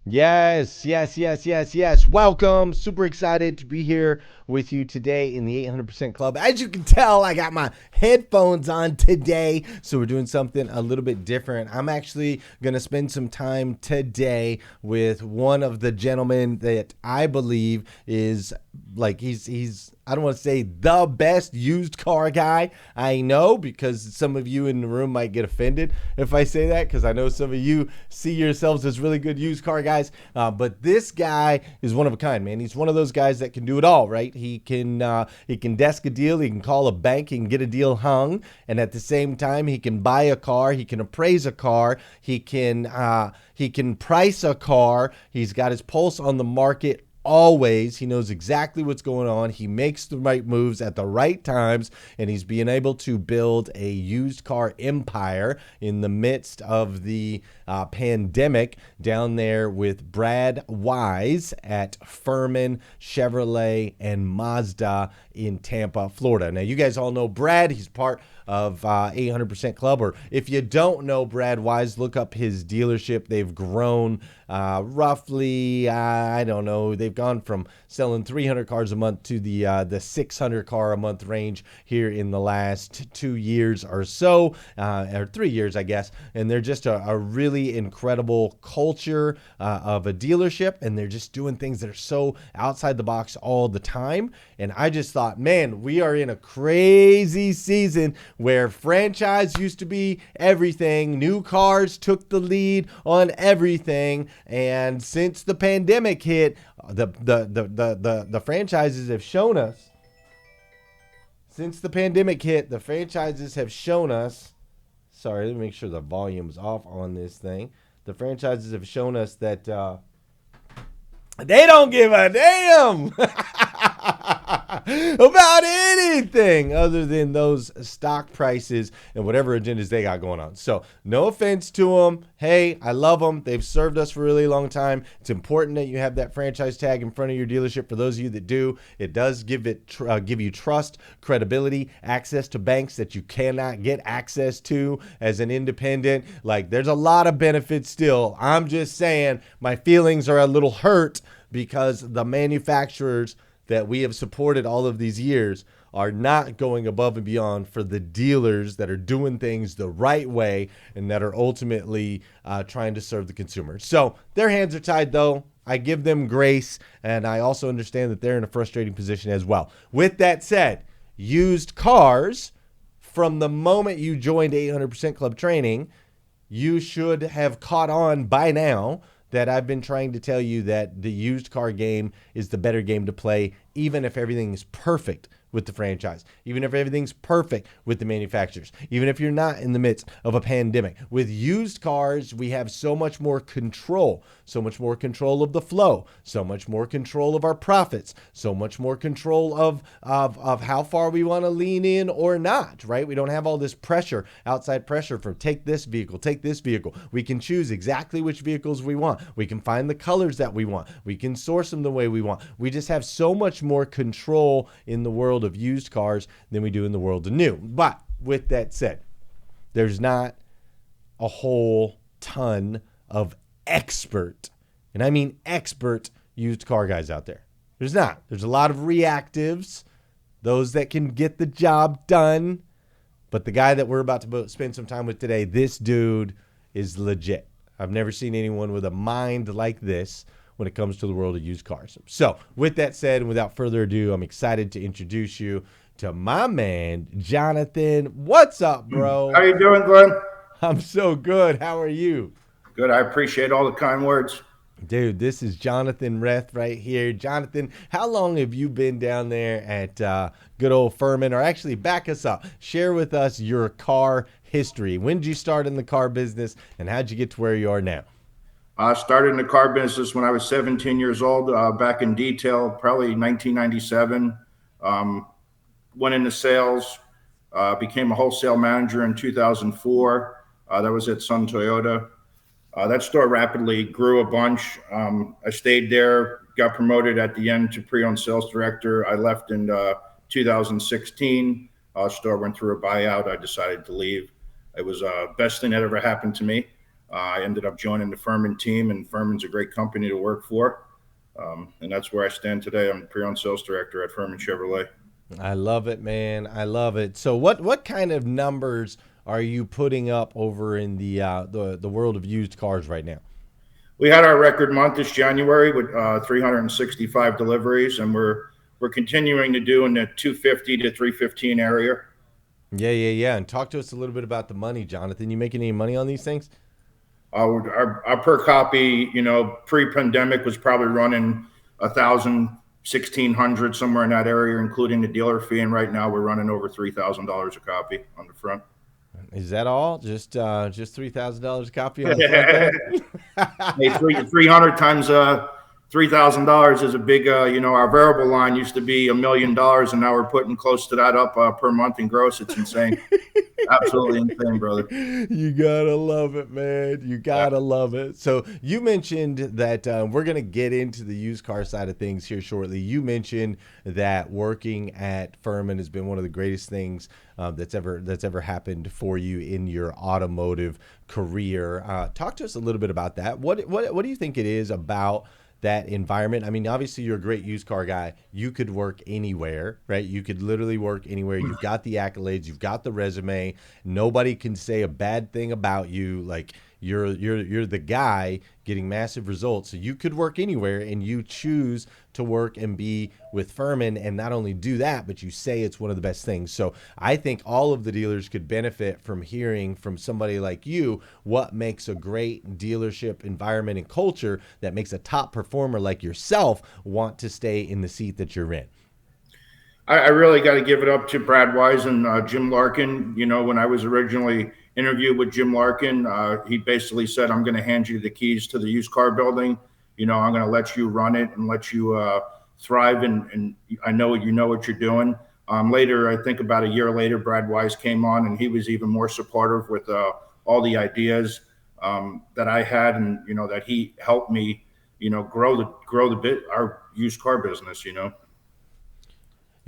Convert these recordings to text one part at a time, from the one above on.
Yes, yes, yes, yes, yes. Welcome. Super excited to be here with you today in the 800% Club. As you can tell, I got my headphones on today, so we're doing something a little bit different. I'm actually going to spend some time today with one of the gentlemen that I believe is like he's I don't want to say the best used car guy I know, because some of you in the room might get offended if I say that, because I know some of you see yourselves as really good used car guys. But this guy is one of a kind, man. He's one of those guys that can do it all, right? He can desk a deal, he can call a bank, he can get a deal hung, and at the same time he can buy a car, he can appraise a car, he can price a car. He's got his pulse on the market always. He knows exactly what's going on. He makes the right moves at the right times, and he's being able to build a used car empire in the midst of the pandemic down there with Brad Wise at Furman Chevrolet and Mazda in Tampa, Florida. Now, you guys all know Brad. He's part of 800% Club, or if you don't know Brad Wise, look up his dealership. They've grown roughly, I don't know, they've gone from selling 300 cars a month to the 600 car a month range here in the last 2 years or so, or 3 years, I guess. And they're just a really incredible culture of a dealership, and they're just doing things that are so outside the box all the time. And I just thought, man, we are in a crazy season where franchise used to be everything. New cars took the lead on everything. And since the pandemic hit, the franchises have shown us. Since the pandemic hit, the franchises have shown us. Sorry, let me make sure the volume's off on this thing. The franchises have shown us that they don't give a damn about anything other than those stock prices and whatever agendas they got going on. So, no offense to them. Hey, I love them. They've served us for a really long time. It's important that you have that franchise tag in front of your dealership. For those of you that do, it does give you trust, credibility, access to banks that you cannot get access to as an independent. Like, there's a lot of benefits still. I'm just saying my feelings are a little hurt because the manufacturers that we have supported all of these years are not going above and beyond for the dealers that are doing things the right way and that are ultimately trying to serve the consumer. So their hands are tied, though. I give them grace, and I also understand that they're in a frustrating position as well. With that said, used cars, from the moment you joined 800% Club training, you should have caught on by now that I've been trying to tell you that the used car game is the better game to play, even if everything is perfect with the franchise, even if everything's perfect with the manufacturers, even if you're not in the midst of a pandemic. With used cars, we have so much more control of the flow, so much more control of our profits, so much more control of how far we want to lean in or not, right? We don't have all this pressure, outside pressure from take this vehicle, take this vehicle. We can choose exactly which vehicles we want. We can find the colors that we want. We can source them the way we want. We just have so much more control in the world of used cars than we do in the world of new. But with that said, there's not a whole ton of expert, and I mean expert, used car guys out there. There's not. There's a lot of reactives, those that can get the job done. But the guy that we're about to spend some time with today, this dude is legit. I've never seen anyone with a mind like this when it comes to the world of used cars. So with that said, and without further ado, I'm excited to introduce you to my man, Jonathan. What's up, How bro? you doing, Glenn? I'm so good. How are you? Good. I appreciate all the kind words. Dude, this is Jonathan Reth right here. Jonathan, how long have you been down there at good old Furman? Or actually, back us up. Share with us your car history. When did you start in the car business, and how'd you get to where you are now? I started in the car business when I was 17 years old, back in detail, probably 1997. Um, Went into sales, became a wholesale manager in 2004. That was at Sun Toyota. That store rapidly grew a bunch. I stayed there, got promoted at the end to pre-owned sales director. I left in 2016. Store went through a buyout. I decided to leave. It was the best thing that ever happened to me. I ended up joining the Furman team, and Furman's a great company to work for. And that's where I stand today. I'm pre-owned sales director at Furman Chevrolet. I love it, man. I love it. So what kind of numbers are you putting up over in the world of used cars right now? We had our record month this January with 365 deliveries, and we're continuing to do in the 250 to 315 area. Yeah, yeah, yeah. And talk to us a little bit about the money, Jonathan. You making any money on these things? Our per copy, pre-pandemic was probably running 1,000, 1,600 somewhere in that area, including the dealer fee. And right now we're running over $3,000 a copy on the front. Is that all? Just $3,000 a copy on the front there? Hey, 300 times $3,000 is a big. Our variable line used to be $1 million, and now we're putting close to that up per month in gross. It's insane, absolutely insane, brother. You gotta love it, man. You Yeah. gotta love it. So you mentioned that we're gonna get into the used car side of things here shortly. You mentioned that working at Furman has been one of the greatest things that's ever happened for you in your automotive career. Talk to us a little bit about that. What do you think it is about that environment? I mean, obviously you're a great used car guy. You could work anywhere, right? You could literally work anywhere. You've got the accolades, you've got the resume. Nobody can say a bad thing about you. Like you're the guy getting massive results. So you could work anywhere, and you choose to work and be with Furman, and not only do that, but you say it's one of the best things. So I think all of the dealers could benefit from hearing from somebody like you what makes a great dealership environment and culture that makes a top performer like yourself want to stay in the seat that you're in. I really got to give it up to Brad Wise and Jim Larkin. When I was originally interviewed with Jim Larkin, he basically said, "I'm going to hand you the keys to the used car building. I'm going to let you run it and let you thrive. And I know you know what you're doing." Later, I think about a year later, Brad Wise came on, and he was even more supportive with all the ideas that I had, and that he helped me, grow our used car business.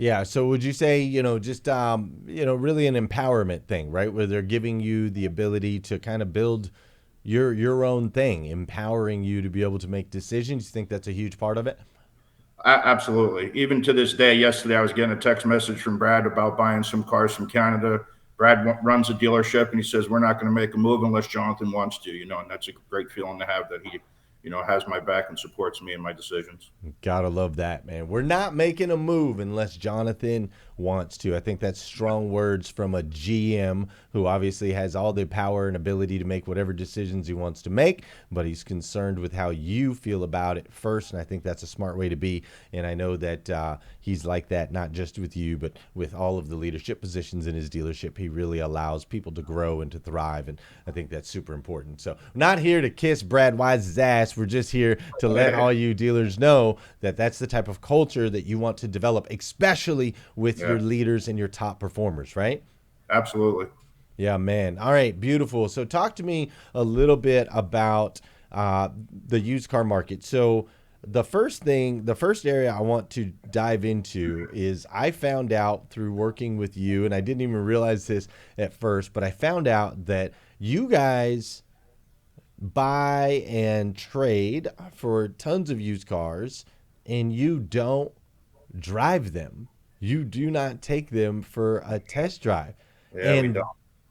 Yeah. So would you say, just, really an empowerment thing, right? Where they're giving you the ability to kind of build your own thing, empowering you to be able to make decisions. You think that's a huge part of it? Absolutely. Even to this day, yesterday I was getting a text message from Brad about buying some cars from Canada. Brad runs a dealership, and he says we're not going to make a move unless Jonathan wants to. And that's a great feeling to have, that he, has my back and supports me in my decisions. Gotta love that, man. We're not making a move unless Jonathan wants to. I think that's strong words from a GM who obviously has all the power and ability to make whatever decisions he wants to make, but he's concerned with how you feel about it first. And I think that's a smart way to be. And I know that he's like that, not just with you, but with all of the leadership positions in his dealership. He really allows people to grow and to thrive. And I think that's super important. So, we're not here to kiss Brad Wise's ass. We're just here to let all you dealers know that that's the type of culture that you want to develop, especially with your leaders and your top performers, right? Absolutely. Yeah, man. All right, beautiful. So talk to me a little bit about the used car market. So the first area I want to dive into is I found out through working with you, and I didn't even realize this at first, but I found out that you guys buy and trade for tons of used cars, and you don't drive them. You do not take them for a test drive. Yeah, we don't. And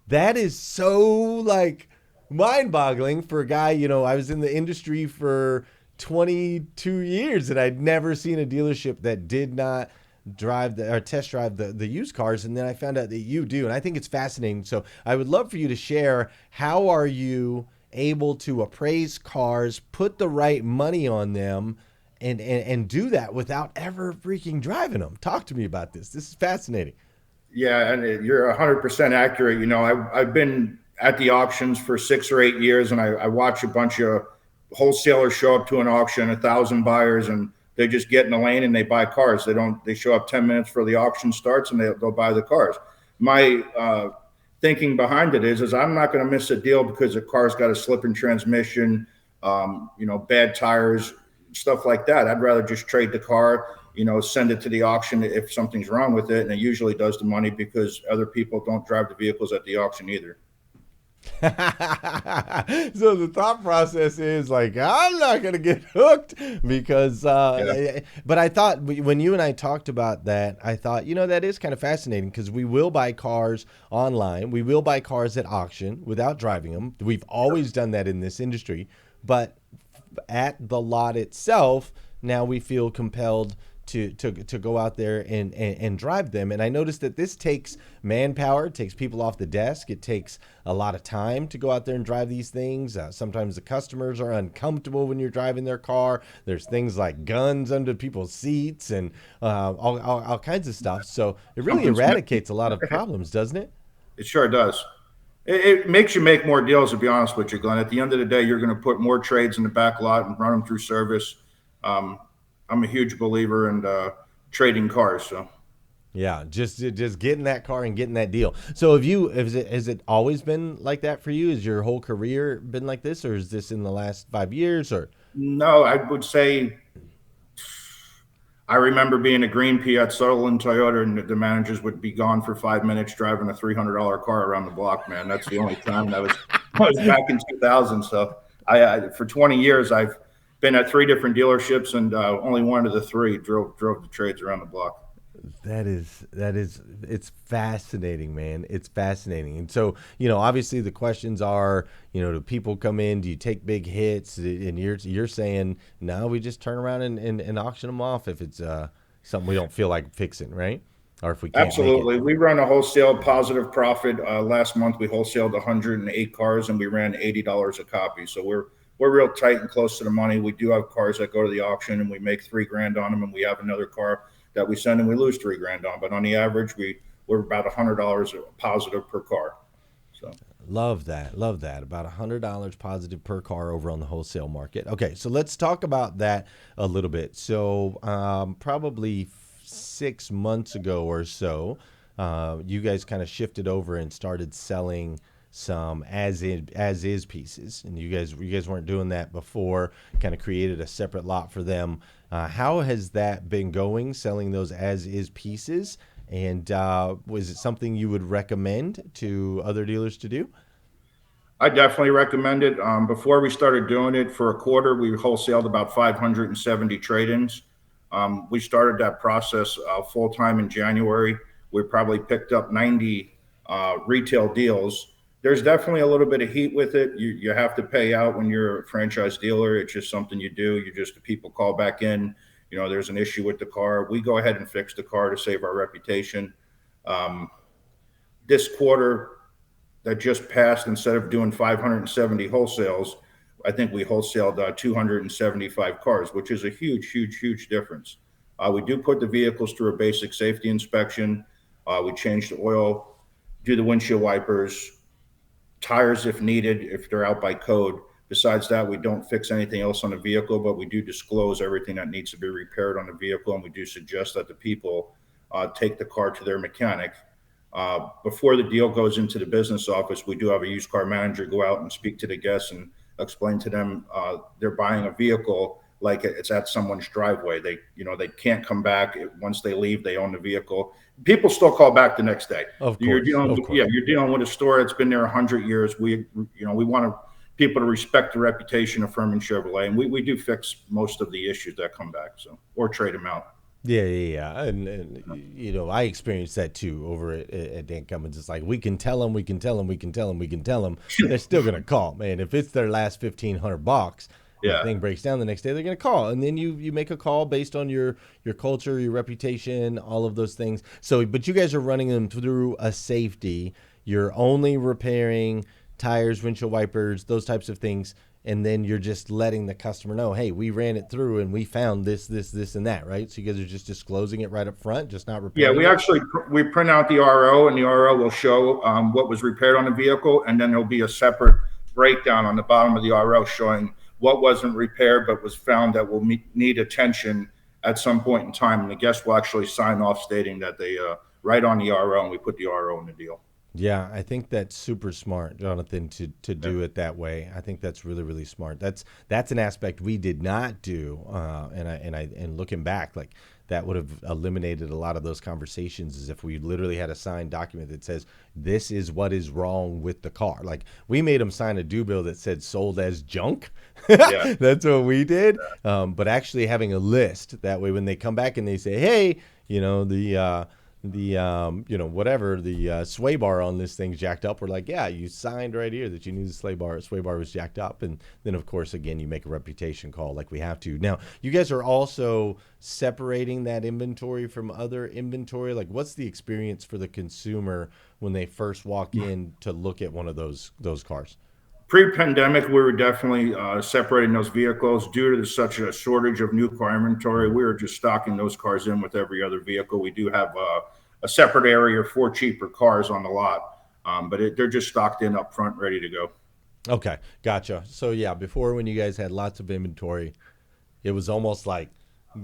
that is so like mind-boggling for a guy, I was in the industry for 22 years, and I'd never seen a dealership that did not test drive the used cars. And then I found out that you do, and I think it's fascinating. So I would love for you to share, how are you able to appraise cars, put the right money on them, and do that without ever freaking driving them? Talk to me about this. This is fascinating. Yeah, and you're 100% accurate. I've been at the auctions for 6 or 8 years, and I watch a bunch of wholesalers show up to an auction, 1,000 buyers, and they just get in the lane and they buy cars. They show up 10 minutes before the auction starts, and they'll buy the cars. My thinking behind it is I'm not going to miss a deal because the car's got a slipping transmission, bad tires, stuff like that. I'd rather just trade the car, send it to the auction if something's wrong with it. And it usually does the money, because other people don't drive the vehicles at the auction either. So the thought process is like, I'm not going to get hooked because, Yeah, but I thought when you and I talked about that, I thought, that is kind of fascinating because we will buy cars online. We will buy cars at auction without driving them. We've always done that in this industry, but at the lot itself, now we feel compelled to go out there and drive them. And I noticed that this takes manpower, it takes people off the desk, it takes a lot of time to go out there and drive these things. Sometimes the customers are uncomfortable when you're driving their car. There's things like guns under people's seats and all kinds of stuff. So it really something's missing. eradicates a lot of problems, doesn't it? It sure does. It makes you make more deals, to be honest with you, Glenn. At the end of the day, you're going to put more trades in the back lot and run them through service. Um, I'm a huge believer in trading cars. So Yeah, just getting that car and getting that deal. So has it always been like that for you? Has your whole career been like this, or is this in the last 5 years? Or no, I would say I remember being a green pea at Sutherland Toyota, and the managers would be gone for 5 minutes driving a $300 car around the block. Man, that's the only time that was back in 2000. So I for 20 years I've been at three different dealerships, and only one of the three drove the trades around the block. it's fascinating, man. It's fascinating. And so, obviously the questions are, do people come in? Do you take big hits? And you're saying no, we just turn around and auction them off if it's something we don't feel like fixing, right? Or if we can't make it. Absolutely. We run a wholesale positive profit. Last month we wholesaled 108 cars and we ran $80 a copy. So we're real tight and close to the money. We do have cars that go to the auction and we make 3 grand on them, and we have another car that we send and we lose 3 grand on. But on the average, we're about $100 positive per car. So Love that. Love that. About $100 positive per car over on the wholesale market. Okay, so let's talk about that a little bit. So probably 6 months ago or so, you guys kind of shifted over and started selling some as is pieces, and you guys weren't doing that before. Kind of created a separate lot for them. How has that been going, selling those as is pieces? And was it something you would recommend to other dealers to do? I definitely recommend it. Before we started doing it, for a quarter, we wholesaled about 570 trade-ins. We started that process full time in January. We probably picked up 90 retail deals. There's definitely a little bit of heat with it. You have to pay out when you're a franchise dealer. It's just something you do. The people call back in. There's an issue with the car. We go ahead and fix the car to save our reputation. Um, this quarter that just passed, instead of doing 570 wholesales, I think we wholesaled 275 cars, which is a huge, huge, huge difference. We do put the vehicles through a basic safety inspection. We change the oil, do the windshield wipers, tires if needed, if they're out by code. Besides that, we don't fix anything else on the vehicle, but we do disclose everything that needs to be repaired on the vehicle, and we do suggest that the people take the car to their mechanic. Before the deal goes into the business office, we do have a used car manager go out and speak to the guests and explain to them they're buying a vehicle like it's at someone's driveway. They can't come back once they leave. They own the vehicle. People still call back the next day. Of You're course, dealing, of yeah, course. you're dealing with a store that's been there 100 years. We want people to respect the reputation of Furman Chevrolet, and we do fix most of the issues that come back. So, or trade them out. Yeah, yeah, yeah. And I experienced that too over at Dan Cummins. It's like we can tell them, we can tell them, we can tell them, we can tell them. They're still gonna call, man. If it's their last 1,500 bucks, and the Yeah. thing breaks down the next day, they're gonna call, and then you make a call based on your culture, your reputation, all of those things. So, but you guys are running them through a safety. You're only repairing tires, windshield wipers, those types of things, and then you're just letting the customer know, hey, we ran it through and we found this, and that, right? So you guys are just disclosing it right up front, just not Yeah, repairing we it. actually we print out the RO, and the RO will show what was repaired on the vehicle, and then there'll be a separate breakdown on the bottom of the RO showing what wasn't repaired but was found that will need attention at some point in time, and the guest will actually sign off stating that they write on the RO, and we put the RO in the deal. Yeah, I think that's super smart, Jonathan, to Yeah. do it that way. I think that's really, really smart. That's an aspect we did not do, and looking back, like that would have eliminated a lot of those conversations, is if we literally had a signed document that says this is what is wrong with the car. Like, we made them sign a due bill that said sold as junk. Yeah. That's what we did. But actually having a list, that way when they come back and they say, hey, whatever, the sway bar on this thing's jacked up, we're like, yeah, you signed right here that you knew the sway bar was jacked up. And then of course, again, you make a reputation call like we have to. Now, you guys are also separating that inventory from other inventory. Like, what's the experience for the consumer when they first walk in to look at one of those cars? Pre-pandemic, we were definitely separating those vehicles due to such a shortage of new car inventory. We were just stocking those cars in with every other vehicle. We do have a separate area for cheaper cars on the lot, but they're just stocked in up front, ready to go. Okay, gotcha. So yeah, before, when you guys had lots of inventory, it was almost like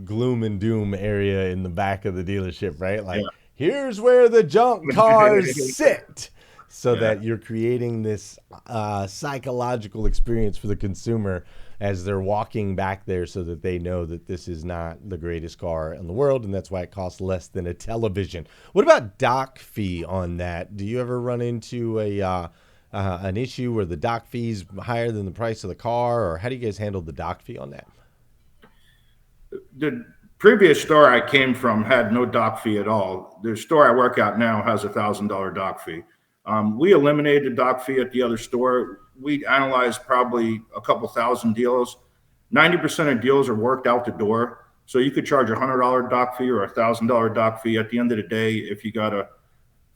gloom and doom area in the back of the dealership, right? Yeah. Like, here's where the junk cars sit, so Yeah. that you're creating this psychological experience for the consumer as they're walking back there, so that they know that this is not the greatest car in the world, and that's why it costs less than a television. What about dock fee on that? Do you ever run into an issue where the dock fee's higher than the price of the car, or how do you guys handle the dock fee on that? The previous store I came from had no dock fee at all. The store I work at now has $1,000 dock fee. We eliminated the dock fee at the other store. We analyzed probably a couple thousand deals. 90% of deals are worked out the door. So you could charge $100 dock fee or $1,000 dock fee. At the end of the day, if you got a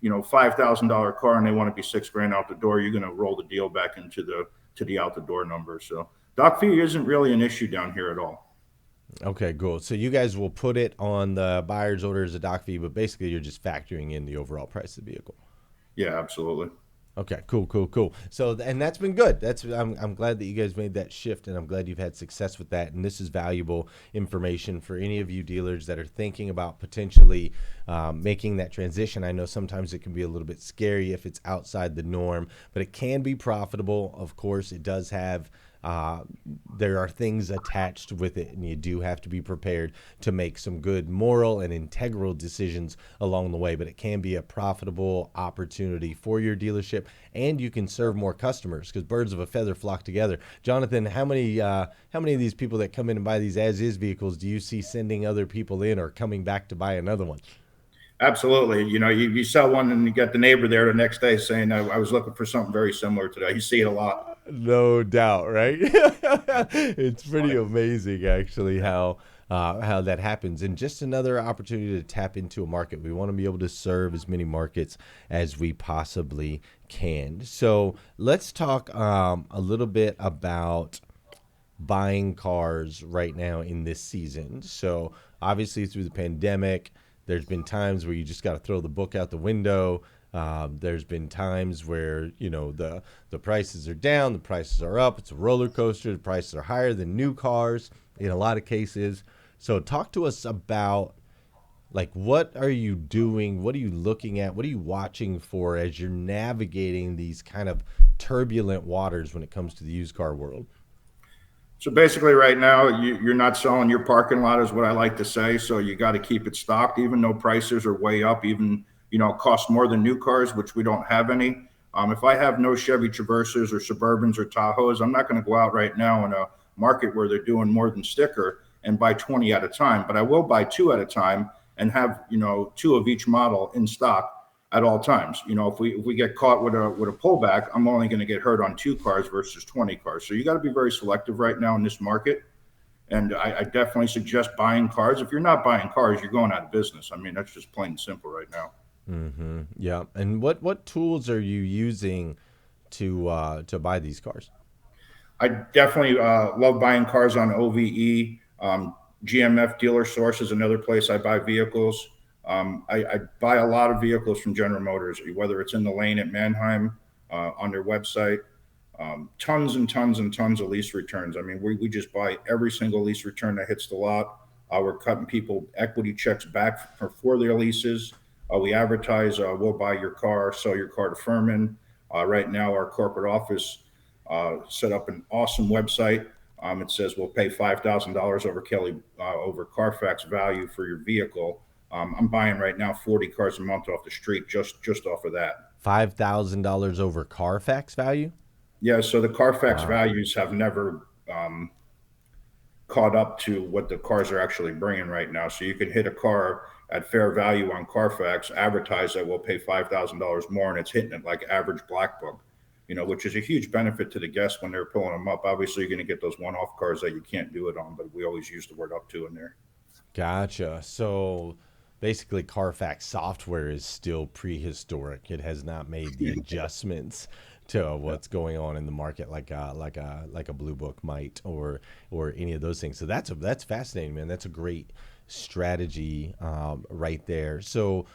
$5,000 car and they want to be 6 grand out the door, you're going to roll the deal back into the out the door number. So dock fee isn't really an issue down here at all. Okay, cool. So you guys will put it on the buyer's order as a dock fee, but basically you're just factoring in the overall price of the vehicle. Yeah, absolutely. Okay, cool, cool, cool. So, and that's been good. I'm glad that you guys made that shift, and I'm glad you've had success with that. And this is valuable information for any of you dealers that are thinking about potentially making that transition. I know sometimes it can be a little bit scary if it's outside the norm, but it can be profitable. Of course, it does have there are things attached with it, and you do have to be prepared to make some good moral and integral decisions along the way. But it can be a profitable opportunity for your dealership, and you can serve more customers, because birds of a feather flock together. Jonathan, how many of these people that come in and buy these as is vehicles do you see sending other people in or coming back to buy another one? Absolutely. You sell one and you get the neighbor there the next day saying, I was looking for something very similar today. You see it a lot. No doubt, right? It's pretty Funny. amazing, actually, how that happens. And just another opportunity to tap into a market. We want to be able to serve as many markets as we possibly can. So let's talk a little bit about buying cars right now in this season. So obviously, through the pandemic, there's been times where you just got to throw the book out the window. There's been times where the prices are down, the prices are up. It's a roller coaster. The prices are higher than new cars in a lot of cases. So talk to us about, like, what are you doing? What are you looking at? What are you watching for as you're navigating these kind of turbulent waters when it comes to the used car world? So basically, right now, you're not selling your parking lot, is what I like to say. So you got to keep it stocked, even though prices are way up, even, cost more than new cars, which we don't have any. If I have no Chevy Traverses or Suburbans or Tahoes, I'm not going to go out right now in a market where they're doing more than sticker and buy 20 at a time. But I will buy two at a time and have, two of each model in stock at all times. If we get caught with a pullback, I'm only going to get hurt on two cars versus 20 cars. So you got to be very selective right now in this market. And I definitely suggest buying cars. If you're not buying cars, you're going out of business. I mean, that's just plain and simple right now. Mm-hmm. Yeah. And what tools are you using to buy these cars? I definitely love buying cars on OVE. GMF Dealer Source is another place I buy vehicles. I buy a lot of vehicles from General Motors, whether it's in the lane at Manheim, on their website. Tons and tons and tons of lease returns. I mean, we just buy every single lease return that hits the lot. We're cutting people equity checks back for their leases. We advertise, we'll buy your car, sell your car to Furman. Right now, our corporate office set up an awesome website It says we'll pay $5,000 over Carfax value for your vehicle. I'm buying right now 40 cars a month off the street just off of that. $5,000 over Carfax value? Yeah, so the Carfax Wow. values have never caught up to what the cars are actually bringing right now. So you can hit a car at fair value on Carfax, advertise that we'll pay $5,000 more, and it's hitting it like average black book. Which is a huge benefit to the guests when they're pulling them up. Obviously, you're going to get those one-off cars that you can't do it on, but we always use the word up to in there. Gotcha. So basically, Carfax software is still prehistoric. It has not made the adjustments to Yeah. what's going on in the market like a Blue Book might, or any of those things. So that's fascinating, man. That's a great strategy right there. So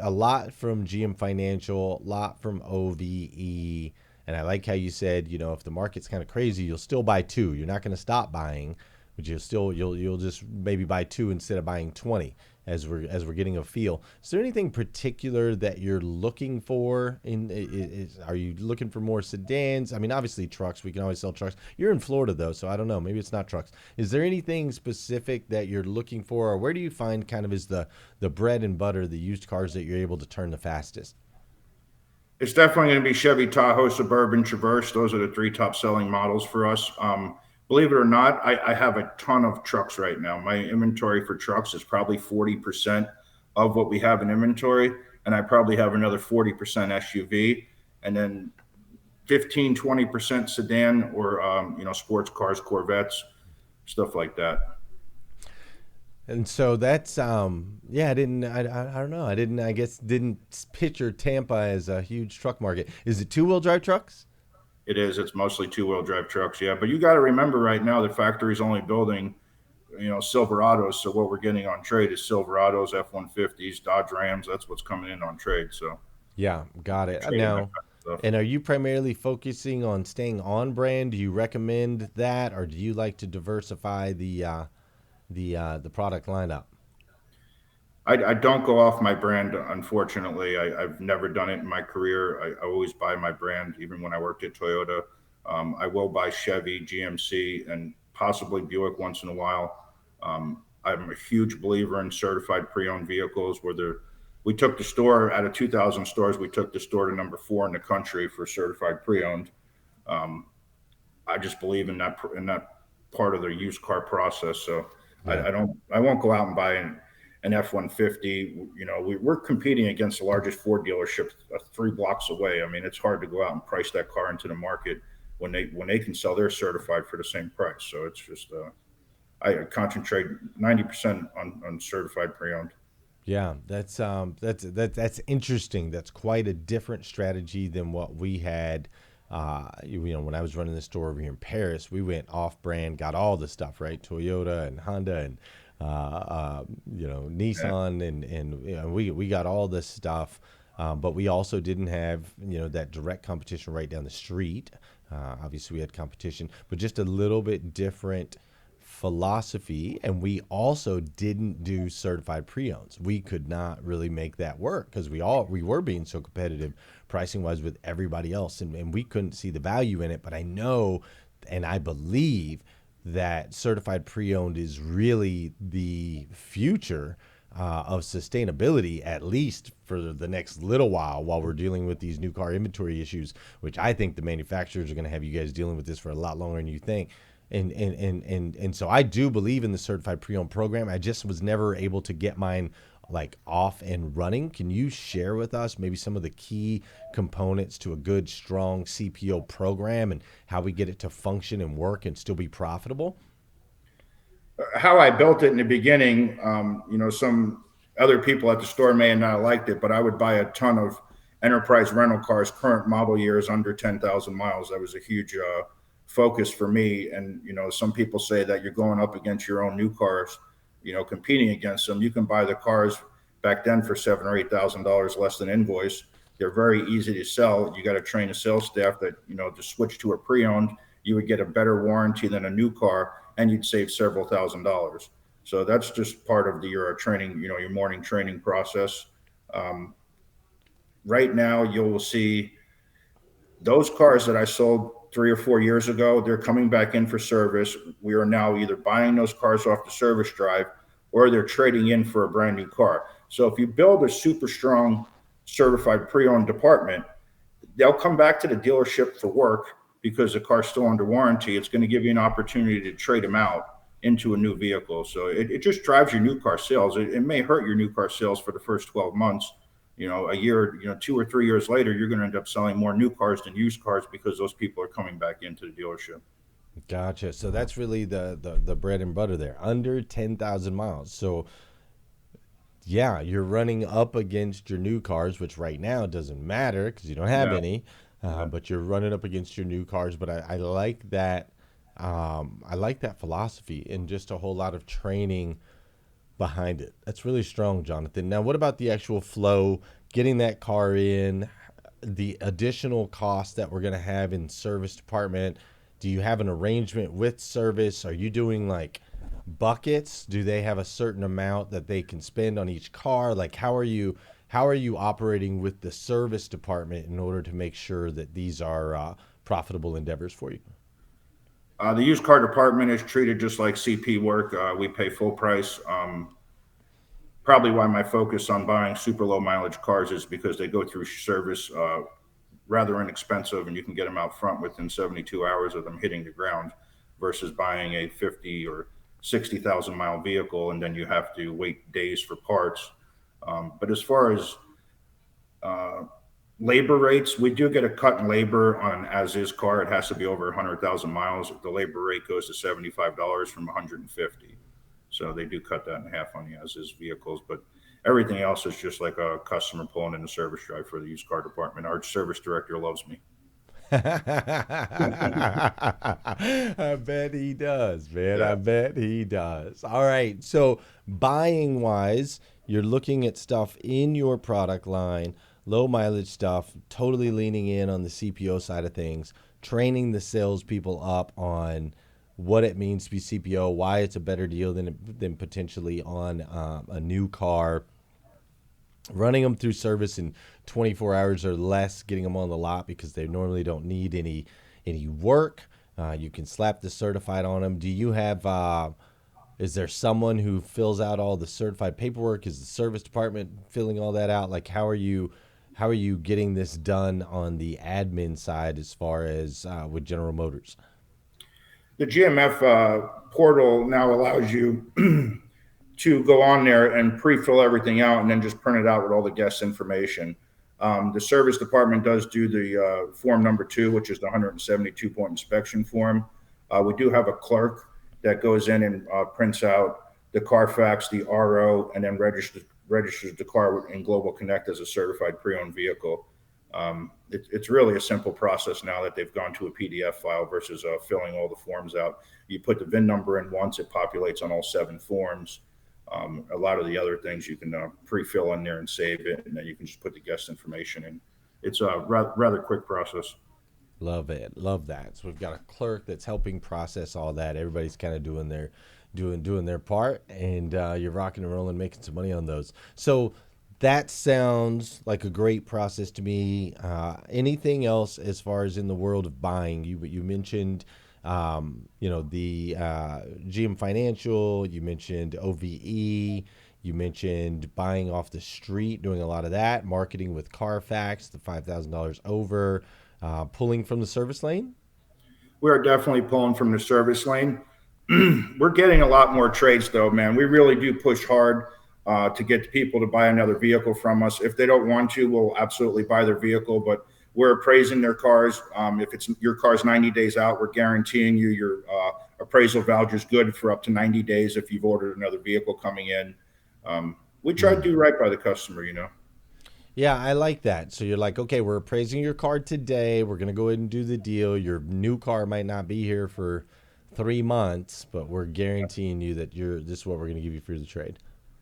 a lot from GM Financial, a lot from OVE. And I like how you said, if the market's kind of crazy, you'll still buy two. You're not going to stop buying, but you'll just maybe buy two instead of buying 20 as we're getting a feel. Is there anything particular that you're looking for are you looking for more sedans? I mean, obviously trucks, we can always sell trucks. You're in Florida though, so I don't know, maybe it's not trucks. Is there anything specific that you're looking for, or where do you find kind of is the bread and butter, the used cars that you're able to turn the fastest? It's definitely going to be Chevy Tahoe, Suburban, Traverse. Those are the three top selling models for us. Believe it or not, I have a ton of trucks right now. My inventory for trucks is probably 40% of what we have in inventory. And I probably have another 40% SUV, and then 15-20% sedan, or, sports cars, Corvettes, stuff like that. And so that's yeah, I don't know. I guess didn't picture Tampa as a huge truck market. Is it two-wheel drive trucks? It is. It's mostly two-wheel drive trucks. Yeah. But you got to remember right now, the factory's only building Silverados. So what we're getting on trade is Silverados, F-150s, Dodge Rams. That's what's coming in on trade. So Yeah, got it. trading that Now, kind of stuff. and are you primarily focusing on staying on brand? Do you recommend that, or do you like to diversify the product lineup? I don't go off my brand, unfortunately. I've never done it in my career. I always buy my brand, even when I worked at Toyota. I will buy Chevy, GMC, and possibly Buick once in a while. I'm a huge believer in certified pre-owned vehicles. We took the store out of 2,000 stores. We took the store to number 4 in the country for certified pre-owned. Um, I just believe in that part of the used car process. So Yeah. I won't go out and buy an F-150. We're competing against the largest Ford dealership 3 blocks away. I mean, it's hard to go out and price that car into the market when they can sell their certified for the same price. So it's just I concentrate 90% on certified pre-owned. Yeah, that's interesting. That's quite a different strategy than what we had. When I was running the store over here in Paris, we went off brand, got all the stuff right, Toyota and Honda and Yeah. Nissan and we got all this stuff, but we also didn't have that direct competition right down the street. Obviously, we had competition, but just a little bit different philosophy, and we also didn't do certified pre-owns. We could not really make that work because we were being so competitive pricing wise with everybody else, and we couldn't see the value in it. But I know and I believe that certified pre-owned is really the future of sustainability, at least for the next little while we're dealing with these new car inventory issues, which I think the manufacturers are going to have you guys dealing with this for a lot longer than you think. And so I do believe in the certified pre-owned program. I just was never able to get mine like off and running. Can you share with us maybe some of the key components to a good, strong CPO program and how we get it to function and work and still be profitable? How I built it in the beginning, some other people at the store may have not liked it, but I would buy a ton of enterprise rental cars, current model years under 10,000 miles. That was a huge focus for me. And, some people say that you're going up against your own new cars, competing against them. You can buy the cars back then for $7,000 or $8,000 less than invoice. They're very easy to sell. You got to train a sales staff that, to switch to a pre-owned, you would get a better warranty than a new car, and you'd save several $1,000s. So that's just part of your training, your morning training process. Right now, you'll see those cars that I sold 3 or 4 years ago. They're coming back in for service. We are now either buying those cars off the service drive or they're trading in for a brand new car. So if you build a super strong certified pre-owned department, they'll come back to the dealership for work because the car's still under warranty. It's going to give you an opportunity to trade them out into a new vehicle. So it just drives your new car sales. It may hurt your new car sales for the first 12 months. A year, 2 or 3 years later, you're going to end up selling more new cars than used cars because those people are coming back into the dealership. Gotcha. So that's really the bread and butter there. Under 10,000 miles. So yeah, you're running up against your new cars, which right now doesn't matter because you don't have Yeah. any. But you're running up against your new cars. But I like that. I like that philosophy and just a whole lot of training behind it. That's really strong, Jonathan. Now, what about the actual flow, getting that car in, the additional cost that we're going to have in service department? Do you have an arrangement with service? Are you doing like buckets? Do they have a certain amount that they can spend on each car? Like how are you operating with the service department in order to make sure that these are profitable endeavors for you? The used car department is treated just like CP work. We pay full price. Probably why my focus on buying super low mileage cars is because they go through service rather inexpensive, and you can get them out front within 72 hours of them hitting the ground, versus buying a 50 or 60,000 mile vehicle and then you have to wait days for parts. But as far as uh, labor rates, we do get a cut in labor on an as-is car. It has to be over 100,000 miles. The labor rate goes to $75 from 150. So they do cut that in half on the as-is vehicles. But everything else is just like a customer pulling in a service drive for the used car department. Our service director loves me. I bet he does, man. I Yeah. bet he does. All right. So, buying wise, you're looking at stuff in your product line, low mileage stuff, totally leaning in on the CPO side of things, training the salespeople up on what it means to be CPO, why it's a better deal than potentially on a new car, running them through service in 24 hours or less, getting them on the lot because they normally don't need any work. You can slap the certified on them. Do you have is there someone who fills out all the certified paperwork? Is the service department filling all that out? Like how are you getting this done on the admin side as far as with General Motors? The GMF portal now allows you to go on there and pre-fill everything out and then just print it out with all the guest information. The service department does do the form number 2, which is the 172-point inspection form. We do have a clerk that goes in and prints out the Carfax, the RO, and then registers the car in Global Connect as a certified pre-owned vehicle. It's really a simple process now that they've gone to a PDF file versus filling all the forms out. You put the VIN number in once, it populates on all 7 forms. A lot of the other things you can pre-fill in there and save it, and then you can just put the guest information in. It's a rather quick process. Love it. Love that. So we've got a clerk that's helping process all that. Everybody's kind of doing their part, and you're rocking and rolling, making some money on those. So that sounds like a great process to me. Anything else as far as in the world of buying? You mentioned the GM Financial. You mentioned OVE. You mentioned buying off the street, doing a lot of that, marketing with Carfax, the $5,000 over, pulling from the service lane. We are definitely pulling from the service lane. We're getting a lot more trades, though, man. We really do push hard to get people to buy another vehicle from us. If they don't want to, we'll absolutely buy their vehicle, but we're appraising their cars. If it's your car's 90 days out, we're guaranteeing you your appraisal value is good for up to 90 days if you've ordered another vehicle coming in. We try to do right by the customer. Yeah, I like that. So you're like, okay, we're appraising your car today. We're going to go ahead and do the deal. Your new car might not be here for 3 months, but we're guaranteeing you that this is what we're going to give you for the trade.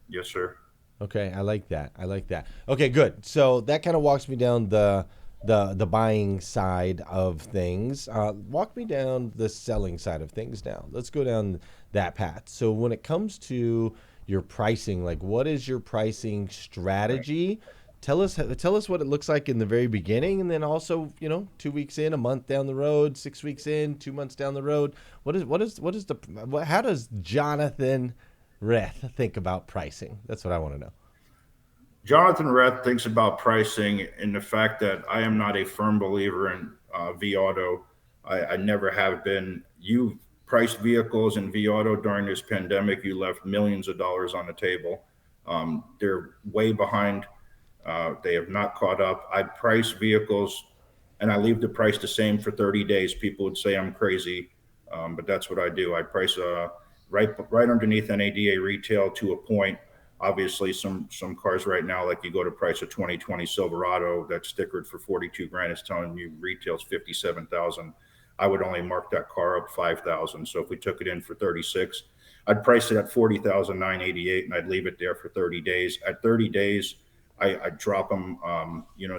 Yes, sir. Okay, I like that. I like that. Okay, good. So that kind of walks me down the buying side of things. Walk me down the selling side of things now. Let's go down that path. So when it comes to your pricing, like what is your pricing strategy Tell us what it looks like in the very beginning, and then also 2 weeks in, a month down the road, 6 weeks in, 2 months down the road. How does Jonathan Reth think about pricing? That's what I want to know. Jonathan Reth thinks about pricing in the fact that I am not a firm believer in V Auto. I never have been. You priced vehicles in V Auto during this pandemic. You left millions of dollars on the table. They're way behind. They have not caught up. I price vehicles and I leave the price the same for 30 days. People would say I'm crazy, but that's what I do. I price right underneath NADA retail to a point. Obviously, some cars right now, like you go to price a 2020 Silverado that's stickered for 42 grand, is telling you retails 57,000. I would only mark that car up 5,000. So if we took it in for 36, I'd price it at 40,988, and I'd leave it there for 30 days. At 30 days, I drop them,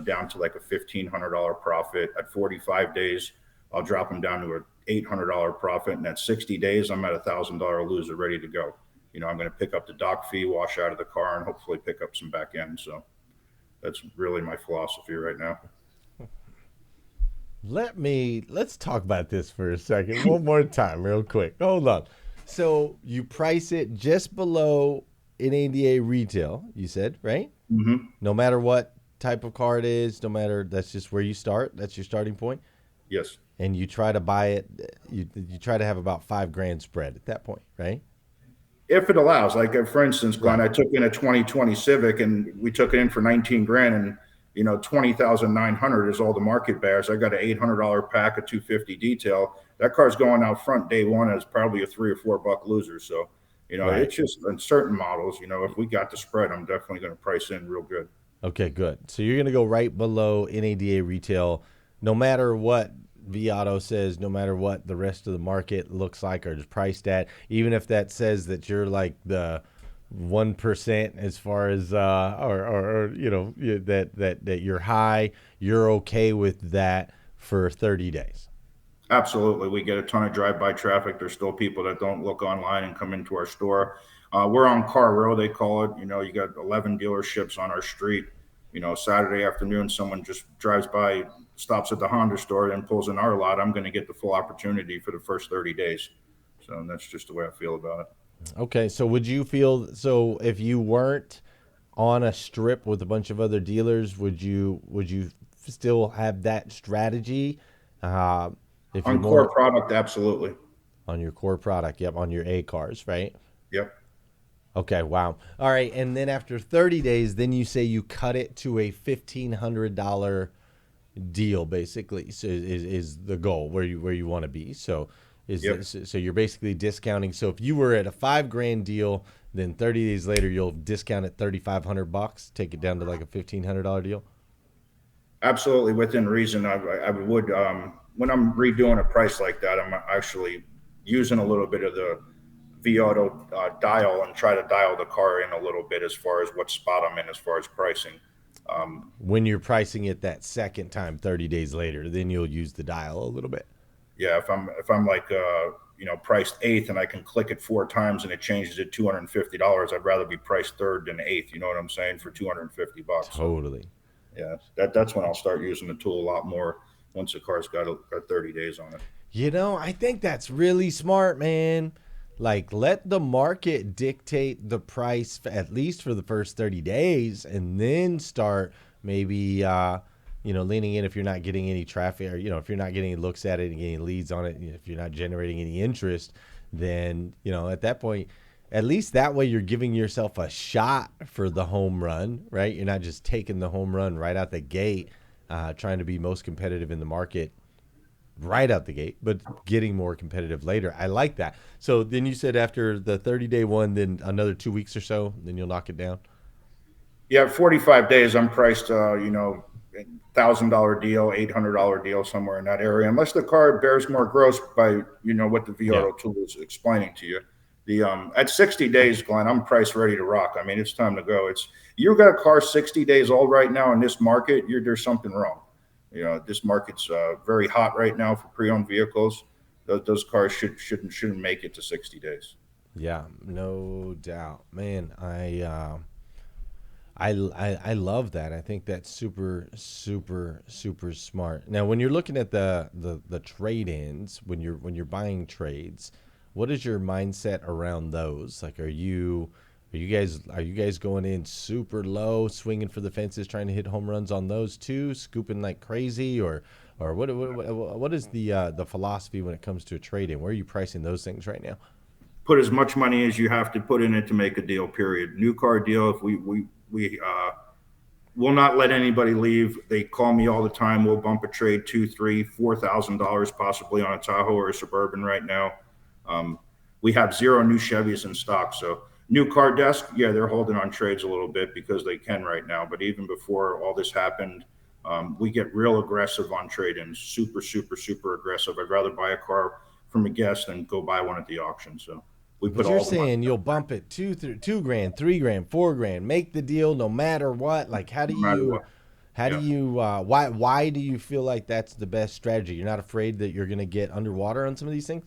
down to like a $1,500 profit. At 45 days, I'll drop them down to a $800 profit, and at 60 days, I'm at $1,000 loser, ready to go. I'm going to pick up the dock fee, wash out of the car, and hopefully pick up some back end. So that's really my philosophy right now. Let's talk about this for a second, one more time, real quick. Hold on. So you price it just below NADA retail, you said, right? Mm-hmm. No matter what type of car it is, no matter, that's just where you start. That's your starting point. Yes. And you try to buy it. You try to have about $5,000 spread at that point, right? If it allows, like for instance, Glenn, Right. I took in a 2020 Civic and we took it in for 19 grand, and 20,900 is all the market bears. I got an $800 pack, a 250 detail. That car's going out front day one as probably a $3 or $4 loser. So, Right. it's just in certain models, if we got the spread, I'm definitely going to price in real good. Okay, good. So you're going to go right below NADA retail, no matter what Viato says, no matter what the rest of the market looks like or is priced at, even if that says that you're like the 1% as far as that you're high, you're okay with that for 30 days. Absolutely. We get a ton of drive-by traffic. There's still people that don't look online and come into our store. We're on Car Row, they call it. You got 11 dealerships on our street. Saturday afternoon, someone just drives by, stops at the Honda store, and pulls in our lot. I'm going to get the full opportunity for the first 30 days. So that's just the way I feel about it. Okay, so would you feel so if you weren't on a strip with a bunch of other dealers, would you still have that strategy? Uh, if you're On core more product, absolutely. on your core product, yep, on your A cars, right? Yep. Okay, wow. All right, and then after 30 days, then you say you cut it to a $1,500 deal, basically. So is the goal where you want to be. So Yep. so you're basically discounting. So if you were at a $5,000 deal, then 30 days later you'll discount it $3,500, take it down to like a $1,500 deal. Absolutely within reason. I would, when I'm redoing a price like that, I'm actually using a little bit of the V Auto dial and try to dial the car in a little bit as far as what spot I'm in as far as pricing. When you're pricing it that second time, 30 days later, then you'll use the dial a little bit. Yeah, if I'm like priced eighth and I can click it 4 times and it changes it $250, I'd rather be priced third than eighth. You know what I'm saying? For $250. So Totally. yeah, that's when I'll start using the tool a lot more once the car's got 30 days on it. I think that's really smart, man. Like, let the market dictate the price at least for the first 30 days and then start maybe, leaning in if you're not getting any traffic or, if you're not getting any looks at it and getting leads on it, if you're not generating any interest, then, at that point, at least that way you're giving yourself a shot for the home run, right? You're not just taking the home run right out the gate, trying to be most competitive in the market right out the gate, but getting more competitive later. I like that. So then you said after the 30-day one, then another 2 weeks or so, then you'll knock it down. Yeah, 45 days. I'm priced, $1,000 deal, $800 deal, somewhere in that area. Unless the car bears more gross by what the Yeah. Viato tool is explaining to you. The At 60 days, Glenn, I'm priced ready to rock. I mean, it's time to go. You got a car 60 days old right now in this market. There's something wrong. This market's very hot right now for pre-owned vehicles. Those cars shouldn't make it to 60 days. Yeah, no doubt, man. I love that. I think that's super super smart. Now, when you're looking at the trade-ins, when you're buying trades, what is your mindset around those? Like, are you guys going in super low, swinging for the fences, trying to hit home runs on those too, scooping like crazy, or what is the philosophy when it comes to a trade-in? Where are you pricing those things right now? Put as much money as you have to put in it to make a deal. Period. New car deal. If we will not let anybody leave. They call me all the time. We'll bump a trade two, three, $4,000 possibly on a Tahoe or a Suburban right now. Um, we have zero new Chevys in stock. So new car desk, yeah, they're holding on trades a little bit because they can right now. But even before all this happened, we get real aggressive on trade-ins. Super, super, super aggressive. I'd rather buy a car from a guest than go buy one at the auction. So we But put you're all the money saying you'll up front, bump it 2 grand, 3 grand, 4 grand, make the deal no matter what. Like, no matter what. Yeah. why do you feel like that's the best strategy? You're not afraid that you're going to get underwater on some of these things?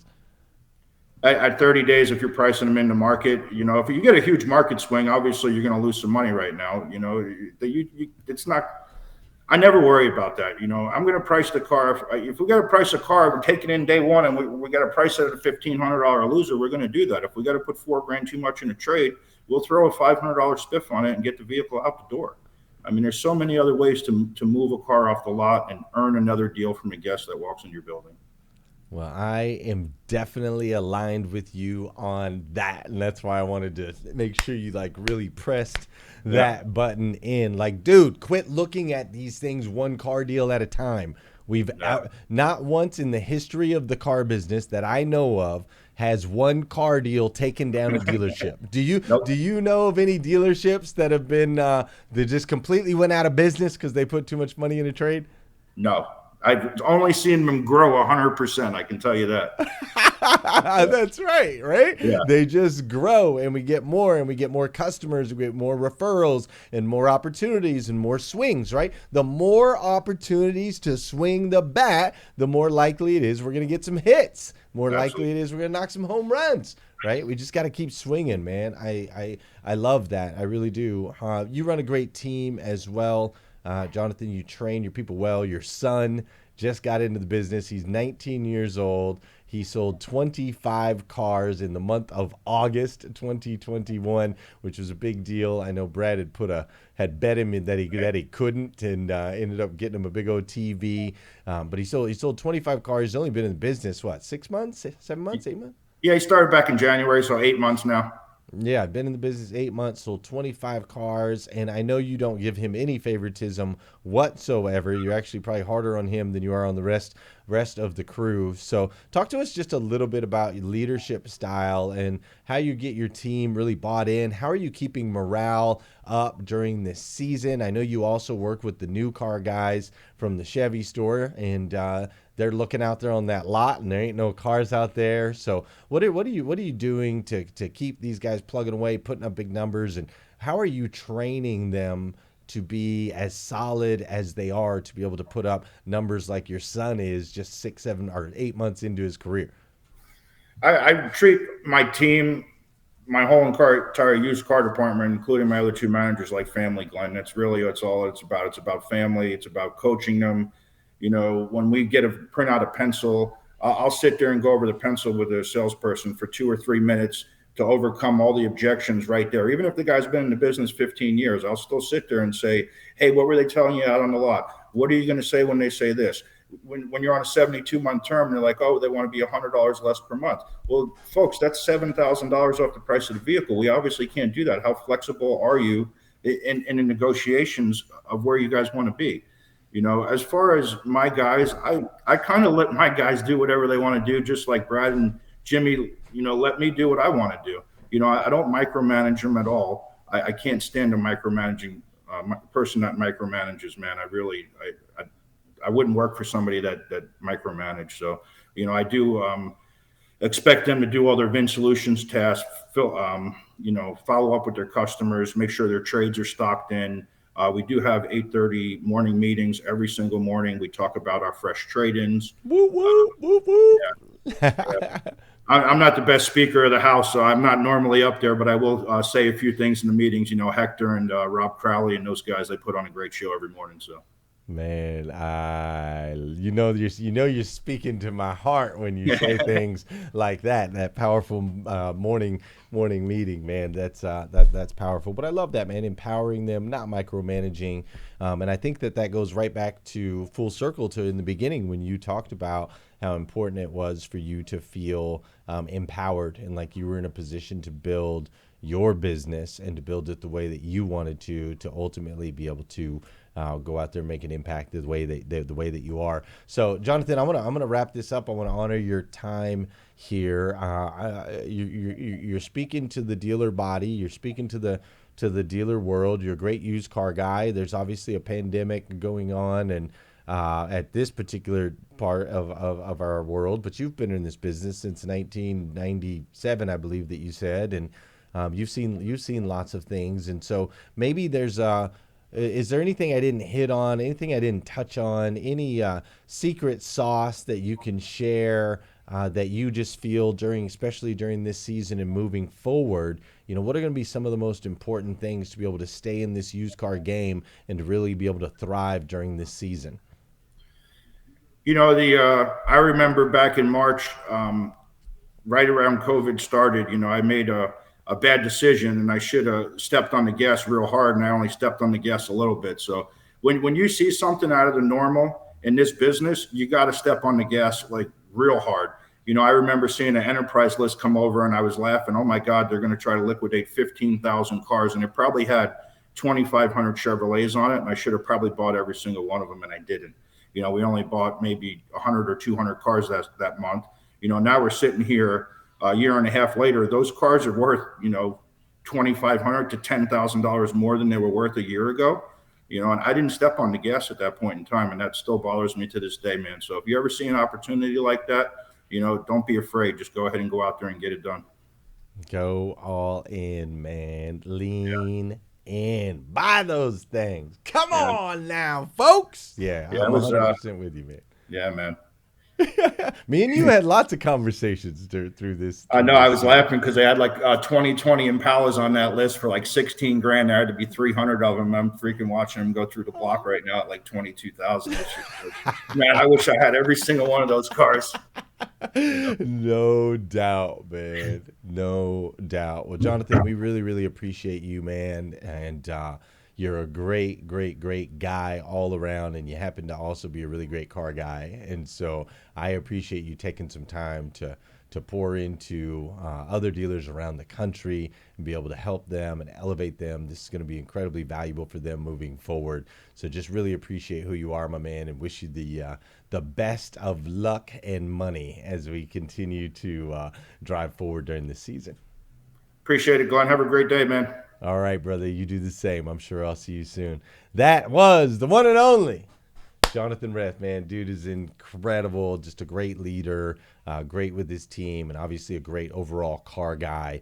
At 30 days, if you're pricing them in the market, if you get a huge market swing, obviously you're going to lose some money right now. It's not. I never worry about that. I'm going to price the car. If we got to price a car, we're taking in day one, and we got to price it at a $1,500 loser. We're going to do that. If we got to put 4 grand too much in a trade, we'll throw a $500 spiff on it and get the vehicle out the door. I mean, there's so many other ways to move a car off the lot and earn another deal from a guest that walks in your building. Well, I am definitely aligned with you on that, and that's why I wanted to make sure you like really pressed Yeah. that button in. Like, dude, quit looking at these things one car deal at a time. No. Not once in the history of the car business that I know of has one car deal taken down a dealership. Do Nope. you know of any dealerships that have been that just completely went out of business because they put too much money in a trade? No. I've only seen them grow 100%. I can tell you that. Yeah. That's right, right? Yeah. They just grow and we get more and we get more customers, we get more referrals and more opportunities and more swings, right? The more opportunities to swing the bat, the more likely it is we're going to get some hits. More likely Absolutely. it is we're going to knock some home runs, right? We just got to keep swinging, man. I love that. I really do. You run a great team as well. Jonathan, you train your people well. Your son just got into the business. He's 19 years old. He sold 25 cars in the month of August 2021, which was a big deal. I know Brad had bet him in that he couldn't, and ended up getting him a big old TV. But he sold 25 cars. He's only been in the business what, 6 months, 7 months, 8 months? Yeah, he started back in January, so 8 months now. Yeah, I've been in the business 8 months, sold 25 cars, and I know you don't give him any favoritism whatsoever. You're actually probably harder on him than you are on the rest of the crew. So, talk to us just a little bit about your leadership style and how you get your team really bought in. How are you keeping morale up during this season? I know you also work with the new car guys from the Chevy store, and they're looking out there on that lot, and there ain't no cars out there. So what are you doing to keep these guys plugging away, putting up big numbers, and how are you training them to be as solid as they are to be able to put up numbers like your son is just 6, 7, or 8 months into his career? I treat my team, my whole entire used car department, including my other two managers, like family, Glenn. That's really that's all it's about. It's about family. It's about coaching them. When we get a print out a pencil, I'll sit there and go over the pencil with a salesperson for 2 or 3 minutes to overcome all the objections right there. Even if the guy's been in the business 15 years, I'll still sit there and say, hey, what were they telling you out on the lot? What are you going to say when they say this? When you're on a 72-month term, and they're like, oh, they want to be $100 less per month. Well, folks, that's $7,000 off the price of the vehicle. We obviously can't do that. How flexible are you in the negotiations of where you guys want to be? As far as my guys, I kind of let my guys do whatever they want to do, just like Brad and Jimmy, let me do what I want to do. I don't micromanage them at all. I can't stand a micromanaging person that micromanages, man. I wouldn't work for somebody that micromanage. So, I do expect them to do all their VIN solutions tasks, follow up with their customers, make sure their trades are stocked in. We do have 8:30 morning meetings every single morning. We talk about our fresh trade-ins. Woo woo woo woo. Yeah, I'm not the best speaker of the house, so I'm not normally up there, but I will say a few things in the meetings. You know, Hector and Rob Crowley and those guys, they put on a great show every morning. So Man, I you're speaking to my heart when you say things like that. That powerful morning meeting, man. That's powerful. But I love that, man. Empowering them, not micromanaging, and I think that goes right back to full circle to in the beginning when you talked about how important it was for you to feel empowered and like you were in a position to build your business and to build it the way that you wanted to ultimately be able to go out there and make an impact the way that you are. So, Jonathan, I'm gonna wrap this up. I want to honor your time here. You're speaking to the dealer body. You're speaking to the dealer world. You're a great used car guy. There's obviously a pandemic going on, and at this particular part of our world, but you've been in this business since 1997, I believe that you said, and you've seen lots of things, and so maybe is there anything I didn't hit on, anything I didn't touch on, any secret sauce that you can share that you just feel during, especially during this season and moving forward? You know, what are going to be some of the most important things to be able to stay in this used car game and to really be able to thrive during this season? you know the I remember back in March, right around COVID started. You know, I made a bad decision, and I should have stepped on the gas real hard, and I only stepped on the gas a little bit. So when you see something out of the normal in this business, you got to step on the gas like real hard. You know, I remember seeing an enterprise list come over, and I was laughing. Oh my God, they're going to try to liquidate 15,000 cars, and it probably had 2,500 Chevrolets on it, and I should have probably bought every single one of them, and I didn't. You know, we only bought maybe 100 or 200 cars that month. You know, now we're sitting here a year and a half later. Those cars are worth, you know, 2,500 to $10,000 more than they were worth a year ago. You know, and I didn't step on the gas at that point in time, and that still bothers me to this day, man. So if you ever see an opportunity like that, you know, don't be afraid. Just go ahead and go out there and get it done. Go all in, man. Lean in. Buy those things. Come Yeah, on now, folks. Yeah, yeah, it I'm was. 100% with you, man. Yeah, man. Me and you had lots of conversations I through know. I this. was laughing because they had like 2020 Impalas on that list for like 16 grand. There had to be 300 of them. I'm freaking watching them go through the block right now at like 22,000. Man, I wish I had every single one of those cars. You know. No doubt, man. No doubt. Well, Jonathan, we really, really appreciate you, man. And you're a great guy all around. And you happen to also be a really great car guy. And so I appreciate you taking some time to pour into other dealers around the country and be able to help them and elevate them. This is going to be incredibly valuable for them moving forward. So just really appreciate who you are, my man, and wish you the best of luck and money as we continue to drive forward during this season. Appreciate it, Glenn. Have a great day, man. All right, brother, you do the same. I'm sure I'll see you soon. That was the one and only Jonathan Reth, man. Dude is incredible, just a great leader, great with his team, and obviously a great overall car guy.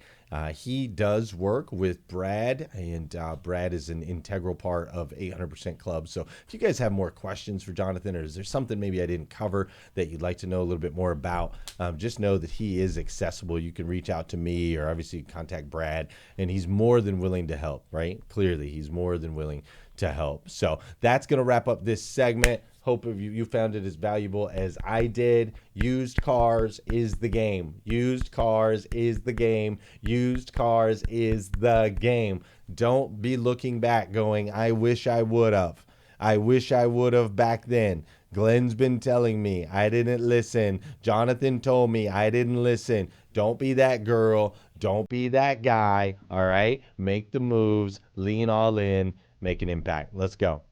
He does work with Brad, and Brad is an integral part of 800% Club. So if you guys have more questions for Jonathan, or is there something maybe I didn't cover that you'd like to know a little bit more about, just know that he is accessible. You can reach out to me, or obviously contact Brad, and he's more than willing to help, right? Clearly, he's more than willing to help. So that's going to wrap up this segment. Hope you found it as valuable as I did. Used cars is the game. Used cars is the game. Used cars is the game. Don't be looking back going, I wish I would have. I wish I would have back then. Glenn's been telling me I didn't listen. Jonathan told me I didn't listen. Don't be that girl. Don't be that guy. All right? Make the moves. Lean all in. Make an impact. Let's go.